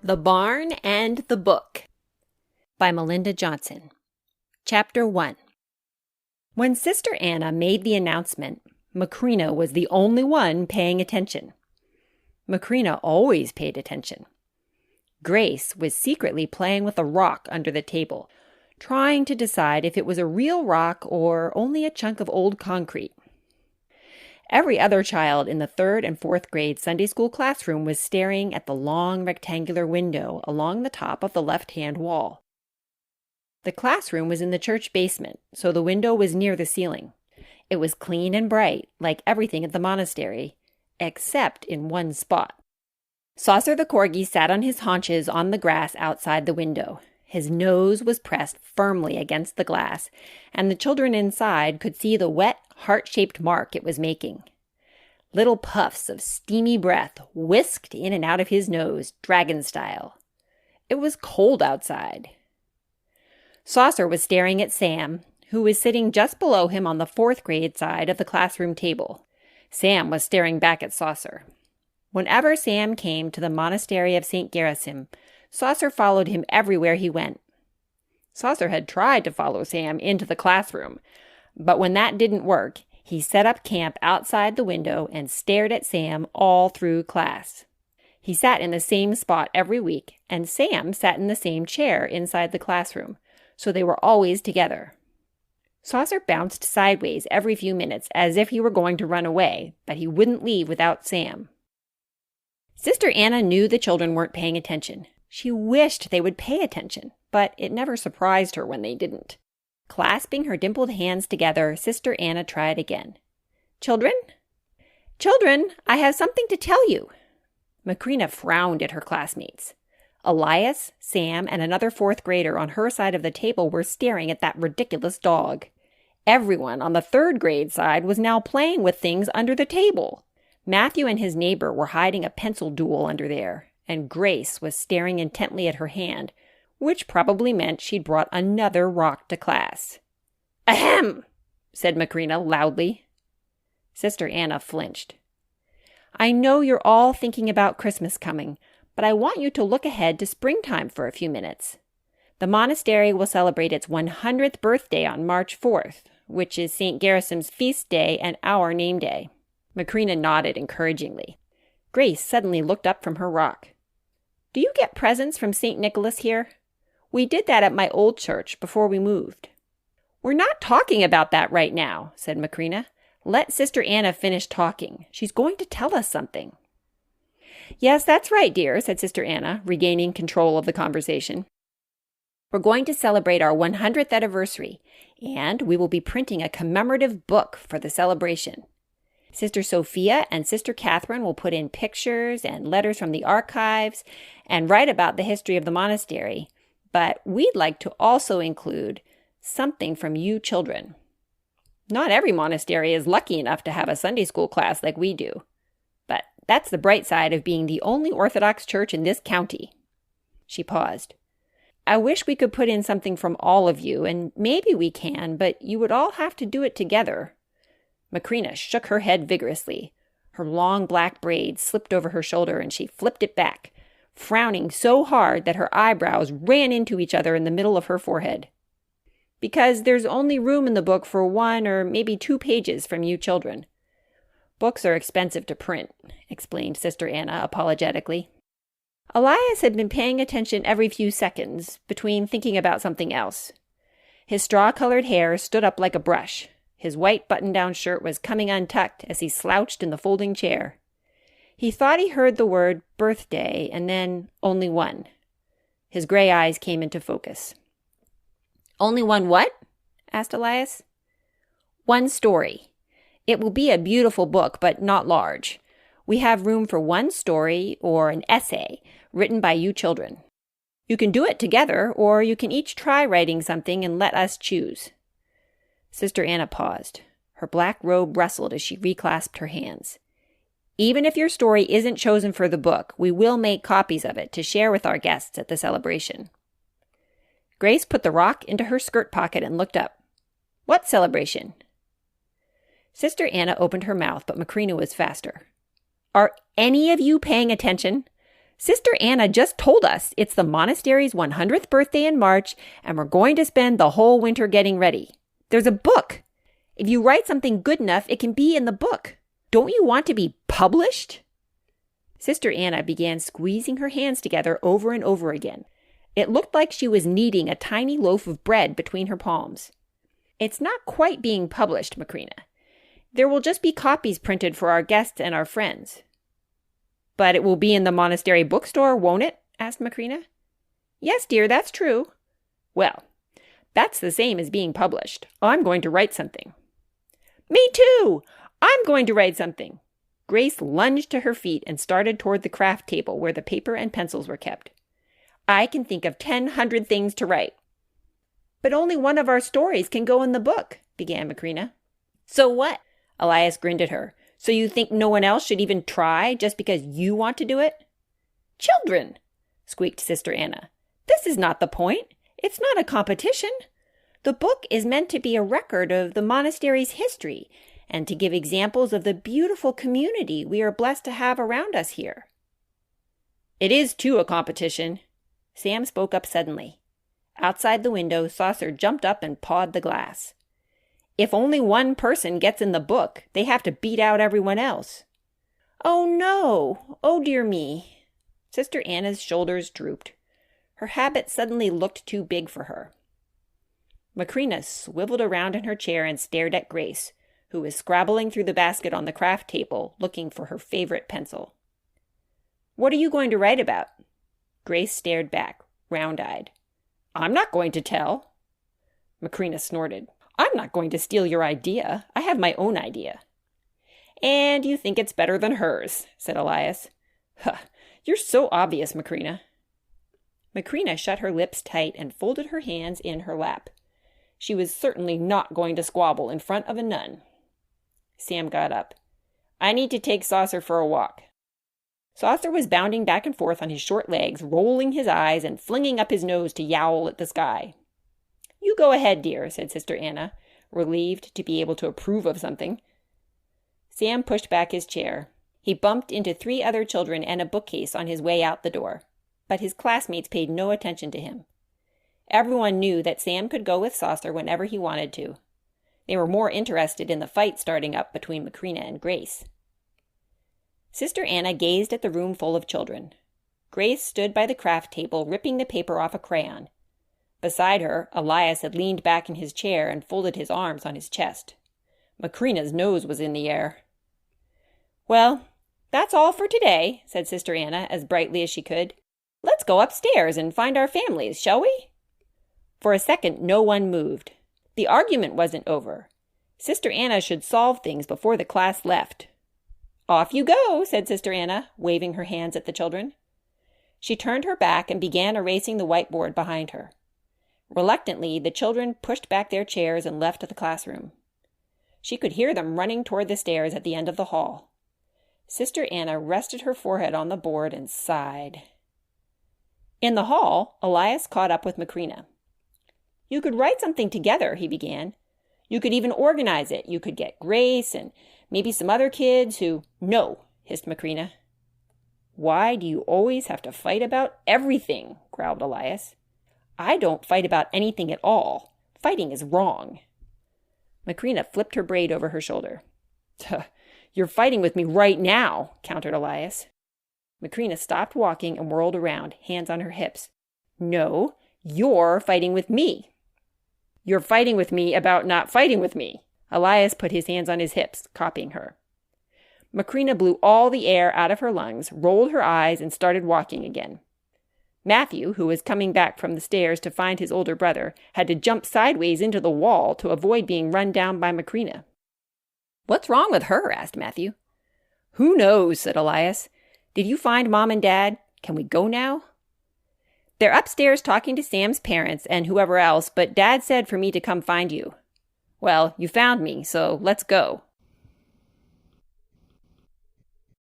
The Barn and the Book by Melinda Johnson. Chapter 1. When Sister Anna made the announcement, Macrina was the only one paying attention. Macrina always paid attention. Grace was secretly playing with a rock under the table, trying to decide if it was a real rock or only a chunk of old concrete. Every other child in the 3rd and 4th grade Sunday school classroom was staring at the long rectangular window along the top of the left-hand wall. The classroom was in the church basement, so the window was near the ceiling. It was clean and bright, like everything at the monastery, except in one spot. Saucer the corgi sat on his haunches on the grass outside the window. His nose was pressed firmly against the glass, and the children inside could see the wet, heart-shaped mark it was making. Little puffs of steamy breath whisked in and out of his nose, dragon style. It was cold outside. Saucer was staring at Sam, who was sitting just below him on the 4th grade side of the classroom table. Sam was staring back at Saucer. Whenever Sam came to the monastery of St. Gerasim, Saucer followed him everywhere he went. Saucer had tried to follow Sam into the classroom, but when that didn't work, he set up camp outside the window and stared at Sam all through class. He sat in the same spot every week, and Sam sat in the same chair inside the classroom, so they were always together. Saucer bounced sideways every few minutes as if he were going to run away, but he wouldn't leave without Sam. Sister Anna knew the children weren't paying attention. She wished they would pay attention, but it never surprised her when they didn't. Clasping her dimpled hands together, Sister Anna tried again. Children? Children, I have something to tell you. Macrina frowned at her classmates. Elias, Sam, and another 4th grader on her side of the table were staring at that ridiculous dog. Everyone on the 3rd grade side was now playing with things under the table. Matthew and his neighbor were hiding a pencil duel under there, and Grace was staring intently at her hand, which probably meant she'd brought another rock to class. Ahem! Said Macrina loudly. Sister Anna flinched. I know you're all thinking about Christmas coming, but I want you to look ahead to springtime for a few minutes. The monastery will celebrate its 100th birthday on March 4th, which is St. Gerasim's feast day and our name day. Macrina nodded encouragingly. Grace suddenly looked up from her rock. Do you get presents from St. Nicholas here? We did that at my old church before we moved. We're not talking about that right now, said Macrina. Let Sister Anna finish talking. She's going to tell us something. Yes, that's right, dear, said Sister Anna, regaining control of the conversation. We're going to celebrate our 100th anniversary, and we will be printing a commemorative book for the celebration. Sister Sophia and Sister Catherine will put in pictures and letters from the archives and write about the history of the monastery, but we'd like to also include something from you children. Not every monastery is lucky enough to have a Sunday school class like we do, but that's the bright side of being the only Orthodox church in this county. She paused. I wish we could put in something from all of you, and maybe we can, but you would all have to do it together. Macrina shook her head vigorously. Her long black braids slipped over her shoulder and she flipped it back, frowning so hard that her eyebrows ran into each other in the middle of her forehead. Because there's only room in the book for 1 or maybe 2 pages from you children. Books are expensive to print, explained Sister Anna apologetically. Elias had been paying attention every few seconds, between thinking about something else. His straw-colored hair stood up like a brush. His white button-down shirt was coming untucked as he slouched in the folding chair. He thought he heard the word birthday and then only one. His gray eyes came into focus. Only one what? Asked Elias. One story. It will be a beautiful book, but not large. We have room for one story or an essay written by you children. You can do it together, or you can each try writing something and let us choose. Sister Anna paused. Her black robe rustled as she reclasped her hands. Even if your story isn't chosen for the book, we will make copies of it to share with our guests at the celebration. Grace put the rock into her skirt pocket and looked up. What celebration? Sister Anna opened her mouth, but Macrina was faster. Are any of you paying attention? Sister Anna just told us it's the monastery's 100th birthday in March, and we're going to spend the whole winter getting ready. There's a book. If you write something good enough, it can be in the book. Don't you want to be published?" Sister Anna began squeezing her hands together over and over again. It looked like she was kneading a tiny loaf of bread between her palms. "It's not quite being published, Macrina. There will just be copies printed for our guests and our friends." "But it will be in the monastery bookstore, won't it?" asked Macrina. "Yes, dear, that's true." "Well, that's the same as being published. I'm going to write something." "Me too! I'm going to write something." Grace lunged to her feet and started toward the craft table where the paper and pencils were kept. "I can think of 1,000 things to write." "But only one of our stories can go in the book," began Macrina. "So what?" Elias grinned at her. "So you think no one else should even try just because you want to do it?" "Children," squeaked Sister Anna, "this is not the point. It's not a competition. The book is meant to be a record of the monastery's history and to give examples of the beautiful community we are blessed to have around us here." "It is too a competition." Sam spoke up suddenly. Outside the window, Saucer jumped up and pawed the glass. "If only one person gets in the book, they have to beat out everyone else." "Oh, no! Oh, dear me!" Sister Anna's shoulders drooped. Her habit suddenly looked too big for her. Macrina swiveled around in her chair and stared at Grace, who was scrabbling through the basket on the craft table, looking for her favorite pencil. "What are you going to write about?" Grace stared back, round-eyed. "I'm not going to tell." Macrina snorted. "I'm not going to steal your idea. I have my own idea." "And you think it's better than hers," said Elias. "Huh, you're so obvious, Macrina." Macrina shut her lips tight and folded her hands in her lap. She was certainly not going to squabble in front of a nun. Sam got up. "I need to take Saucer for a walk." Saucer was bounding back and forth on his short legs, rolling his eyes and flinging up his nose to yowl at the sky. "You go ahead, dear," said Sister Anna, relieved to be able to approve of something. Sam pushed back his chair. He bumped into 3 other children and a bookcase on his way out the door, but his classmates paid no attention to him. Everyone knew that Sam could go with Saucer whenever he wanted to. They were more interested in the fight starting up between Macrina and Grace. Sister Anna gazed at the room full of children. Grace stood by the craft table, ripping the paper off a crayon. Beside her, Elias had leaned back in his chair and folded his arms on his chest. Macrina's nose was in the air. "Well, that's all for today," said Sister Anna as brightly as she could. "Let's go upstairs and find our families, shall we?" For a second, no one moved. The argument wasn't over. Sister Anna should solve things before the class left. "Off you go," said Sister Anna, waving her hands at the children. She turned her back and began erasing the whiteboard behind her. Reluctantly, the children pushed back their chairs and left the classroom. She could hear them running toward the stairs at the end of the hall. Sister Anna rested her forehead on the board and sighed. In the hall, Elias caught up with Macrina. "You could write something together," he began. "You could even organize it. You could get Grace and maybe some other kids who—" "No," hissed Macrina. "Why do you always have to fight about everything?" growled Elias. "I don't fight about anything at all. Fighting is wrong." Macrina flipped her braid over her shoulder. "You're fighting with me right now," countered Elias. Macrina stopped walking and whirled around, hands on her hips. "No, you're fighting with me." "You're fighting with me about not fighting with me." Elias put his hands on his hips, copying her. Macrina blew all the air out of her lungs, rolled her eyes, and started walking again. Matthew, who was coming back from the stairs to find his older brother, had to jump sideways into the wall to avoid being run down by Macrina. "What's wrong with her?" asked Matthew. "Who knows?" said Elias. "Did you find Mom and Dad? Can we go now?" "They're upstairs talking to Sam's parents and whoever else, but Dad said for me to come find you." "Well, you found me, so let's go."